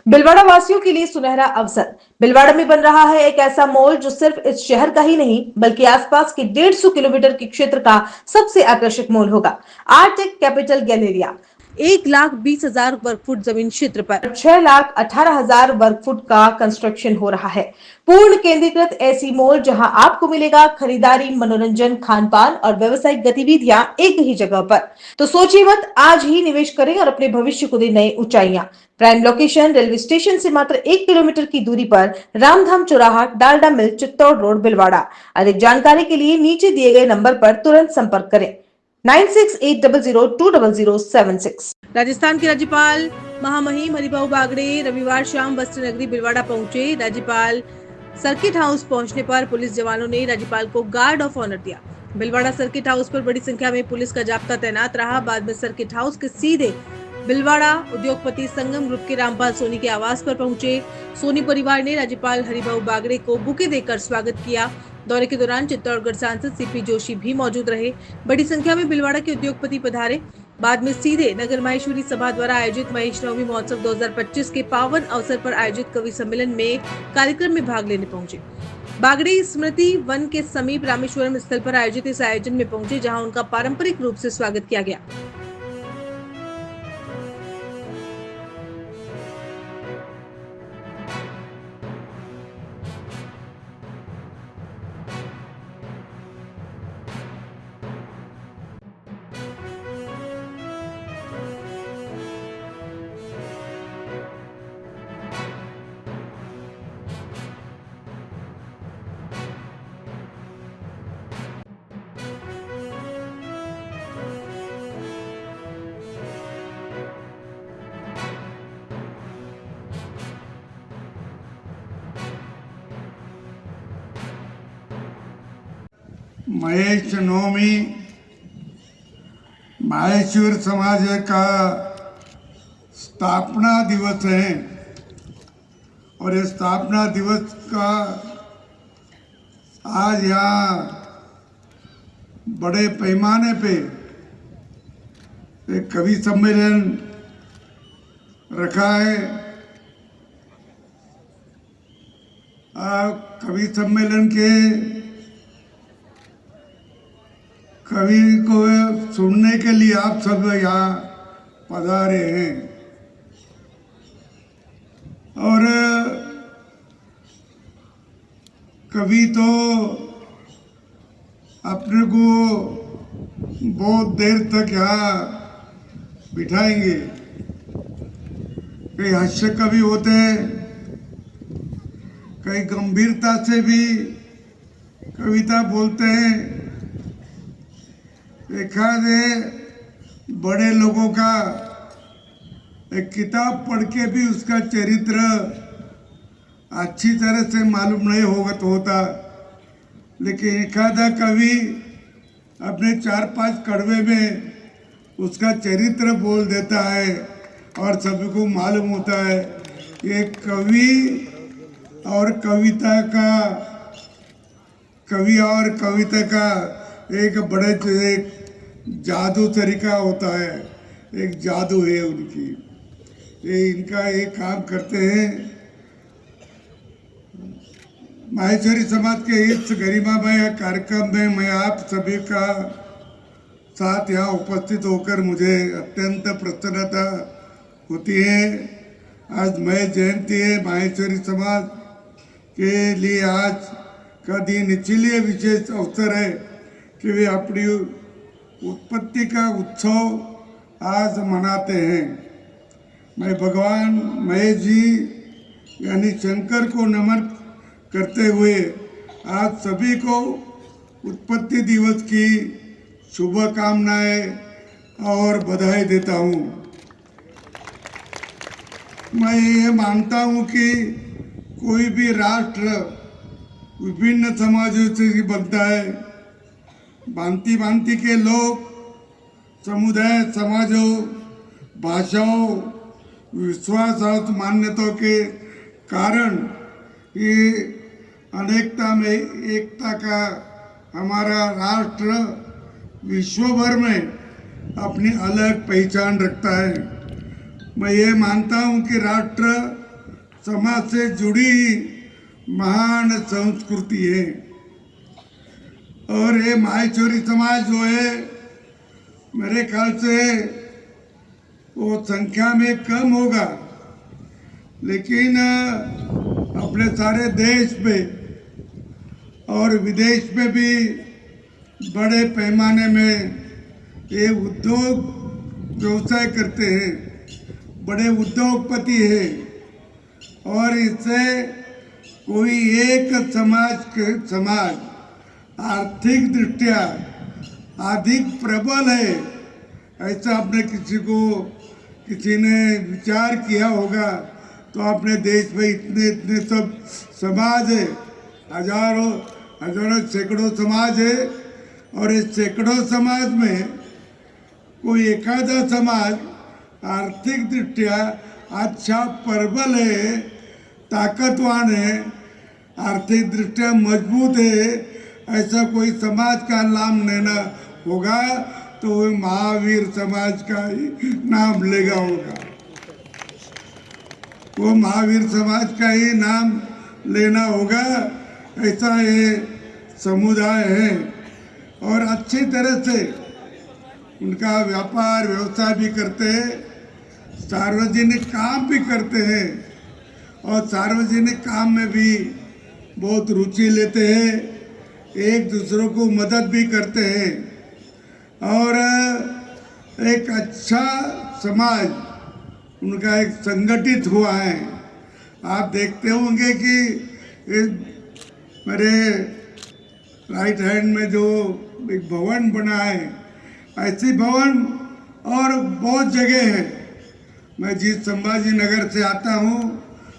भिलवाड़ा वासियों के लिए सुनहरा अवसर। भिलवाड़ा में बन रहा है एक ऐसा मॉल जो सिर्फ इस शहर का ही नहीं बल्कि आसपास के 150 किलोमीटर के क्षेत्र का सबसे आकर्षक मॉल होगा। आर्टेक कैपिटल गैलेरिया 1,20,000 वर्ग फुट जमीन क्षेत्र पर 6,18,000 वर्ग फुट का कंस्ट्रक्शन हो रहा है। पूर्ण केंद्रीकृत ऐसी मॉल जहां आपको मिलेगा खरीदारी, मनोरंजन, खान पान और व्यवसायिक गतिविधियां एक ही जगह पर। तो सोचिए मत, आज ही निवेश करें और अपने भविष्य को दे नई ऊंचाइयां। प्राइम लोकेशन रेलवे स्टेशन से मात्र 1 किलोमीटर की दूरी पर, रामधाम चौराहा, डालडा मिल, चित्तौड़ रोड, भिलवाड़ा। अधिक जानकारी के लिए नीचे दिए गए नंबर पर तुरंत संपर्क करें 9680020076। राजस्थान के राज्यपाल महामहिम हरिभाऊ बागड़े रविवार शाम वस्त्र नगरी भिलवाड़ा पहुंचे। राज्यपाल सर्किट हाउस पहुंचने पर पुलिस जवानों ने राज्यपाल को गार्ड ऑफ ऑनर दिया। भिलवाड़ा सर्किट हाउस पर बड़ी संख्या में पुलिस का जाब्ता तैनात रहा। बाद में सर्किट हाउस के सीधे भिलवाड़ा उद्योगपति संगम ग्रुप के रामपाल सोनी के आवास पर पहुंचे। सोनी परिवार ने राज्यपाल हरिभाऊ बागड़े को बुके देकर स्वागत किया। दौरे के दौरान चित्तौड़गढ़ सांसद सीपी जोशी भी मौजूद रहे। बड़ी संख्या में भिलवाड़ा के उद्योगपति पधारे। बाद में सीधे नगर माहेश्वरी सभा द्वारा आयोजित महेश नवमी महोत्सव 2025 के पावन अवसर पर आयोजित कवि सम्मेलन में कार्यक्रम में भाग लेने पहुंचे। बागड़े स्मृति वन के समीप रामेश्वरम स्थल पर आयोजित इस आयोजन में पहुंचे, जहां उनका पारंपरिक रूप से स्वागत किया गया। महेश नवमी माहेश्वर समाज का स्थापना दिवस है और ये स्थापना दिवस का आज यहाँ बड़े पैमाने पे एक कवि सम्मेलन रखा है। कवि सम्मेलन के कवि को सुनने के लिए आप सब यहाँ पधारे हैं और कवि तो अपने को बहुत देर तक यहाँ बिठाएंगे। कई हास्य कवि होते हैं, कई गंभीरता से भी कविता बोलते हैं। एखादे बड़े लोगों का एक किताब पढ़ के भी उसका चरित्र अच्छी तरह से मालूम नहीं होता, लेकिन एखादा कवि अपने 4-5 कड़वे में उसका चरित्र बोल देता है और सभी को मालूम होता है। ये कवि और कविता का, कवि और कविता का एक बड़े एक जादू तरीका होता है, एक जादू है उनकी। ये इनका एक काम करते हैं। माहेश्वरी समाज के इस गरिमामय कार्यक्रम में मैं आप सभी का साथ यहाँ उपस्थित होकर मुझे अत्यंत प्रसन्नता होती है। आज मैं जयंती है माहेश्वरी समाज के लिए आज का दिन इसलिए विशेष अवसर है कि वे अपनी उत्पत्ति का उत्सव आज मनाते हैं। मैं भगवान महेश जी यानी शंकर को नमन करते हुए आज सभी को उत्पत्ति दिवस की शुभकामनाएं और बधाई देता हूं। मैं ये मानता हूं कि कोई भी राष्ट्र विभिन्न समाजों से बनता है। भांति भांति के लोग, समुदाय, समाजों, भाषाओं, विश्वास और मान्यताओं के कारण ये अनेकता में एकता का हमारा राष्ट्र विश्व भर में अपनी अलग पहचान रखता है। मैं ये मानता हूँ कि राष्ट्र समाज से जुड़ी महान संस्कृति है। और ये माहेश्वरी समाज जो है मेरे ख्याल से वो संख्या में कम होगा, लेकिन अपने सारे देश में और विदेश में भी बड़े पैमाने में ये उद्योग व्यवसाय करते हैं, बड़े उद्योगपति हैं। और इससे कोई एक समाज आर्थिक दृष्टिया अधिक प्रबल है ऐसा आपने किसी ने विचार किया होगा। तो अपने देश में इतने सब समाज है, हजारों सैकड़ों समाज है, और इस सैकड़ों समाज में कोई एखादा समाज आर्थिक दृष्टिया अच्छा प्रबल है, ताकतवान है, आर्थिक दृष्टिया मजबूत है, ऐसा कोई समाज का नाम लेना होगा तो वो महावीर समाज का ही नाम लेगा होगा। वो महावीर समाज का ही नाम लेना होगा। ऐसा ये समुदाय है और अच्छी तरह से उनका व्यापार व्यवसाय भी करते हैं, सार्वजनिक काम भी करते हैं और सार्वजनिक काम में भी बहुत रुचि लेते हैं, एक दूसरों को मदद भी करते हैं और एक अच्छा समाज उनका एक संगठित हुआ है। आप देखते होंगे कि मेरे राइट हैंड में जो एक भवन बना है, ऐसी भवन और बहुत जगह है। मैं जिस संभाजी नगर से आता हूँ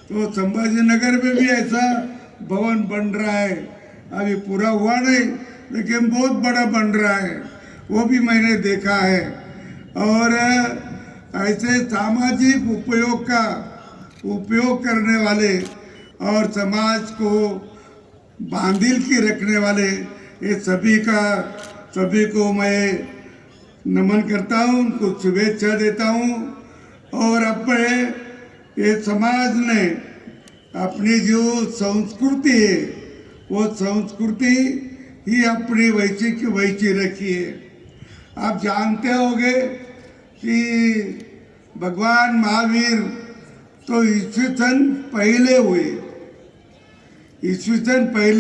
तो संभाजी नगर में भी ऐसा भवन बन रहा है। अभी पूरा हुआ नहीं लेकिन बहुत बड़ा बन रहा है, वो भी मैंने देखा है। और ऐसे सामाजिक उपयोग करने वाले और समाज को बांधिल के रखने वाले ये सभी को मैं नमन करता हूँ, उनको शुभेच्छा देता हूँ। और अपने ये समाज ने अपनी जो संस्कृति है वो संस्कृति ही अपनी वैसी रखी है। आप जानते होंगे कि भगवान महावीर तो ईस्वीसन पहले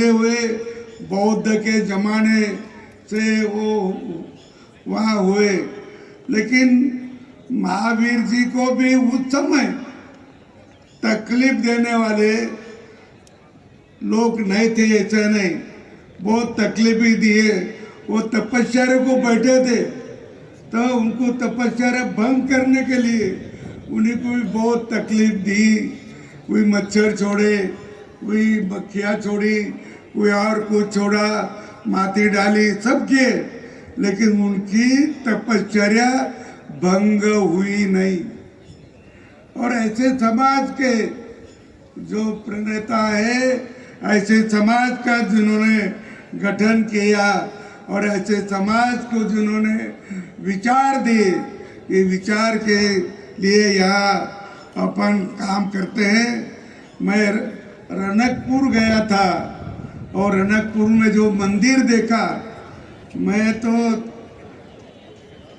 हुए बौद्ध के जमाने से वो वहाँ हुए, लेकिन महावीर जी को भी उस समय तकलीफ देने वाले लोग नहीं थे, ऐसा नहीं, बहुत तकलीफ ही दिए। वो तपस्या को बैठे थे तो उनको तपस्या भंग करने के लिए उन्हीं को भी बहुत तकलीफ दी। कोई मच्छर छोड़े, कोई मक्खियाँ छोड़ी, कोई और कुछ छोड़ा, माटी डाली, सब किए, लेकिन उनकी तपस्या भंग हुई नहीं। और ऐसे समाज के जो प्रणेता है, ऐसे समाज का जिन्होंने गठन किया और ऐसे समाज को जिन्होंने विचार दिए, ये विचार के लिए यहाँ अपन काम करते हैं। मैं रनकपुर गया था और रनकपुर में जो मंदिर देखा, मैं तो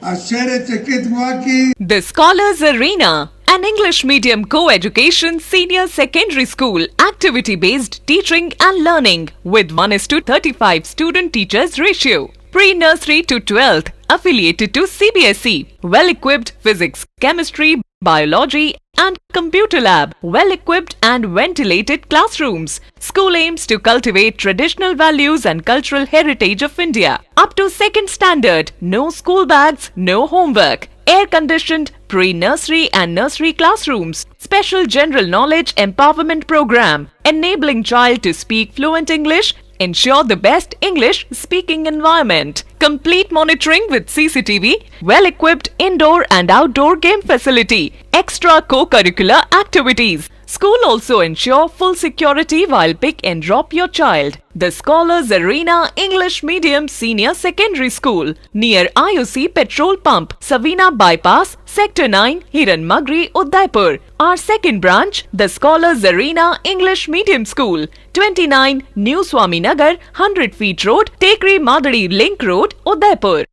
आश्चर्यचकित हुआ कि The Scholars Arena, an English medium co-education senior secondary school, activity-based teaching and learning with 1:35 student-teachers ratio. Pre-nursery to 12th, affiliated to CBSE. Well-equipped physics, chemistry, biology and computer lab. Well-equipped and ventilated classrooms. School aims to cultivate traditional values and cultural heritage of India. Up to 2nd standard, no school bags, no homework. Air-conditioned pre-nursery and nursery classrooms. Special general knowledge empowerment program. Enabling child to speak fluent English. Ensure the best English speaking environment. Complete monitoring with CCTV. Well-equipped indoor and outdoor game facility. Extra co-curricular activities. School also ensure full security while pick and drop your child. The Scholars Arena English Medium Senior Secondary School near IOC Petrol Pump, Savina Bypass, Sector 9, Hiranmagri, Udaipur. Our second branch, the Scholars Arena English Medium School, 29 New Swaminagar, 100 Feet Road, Tekri Madadi Link Road, Udaipur.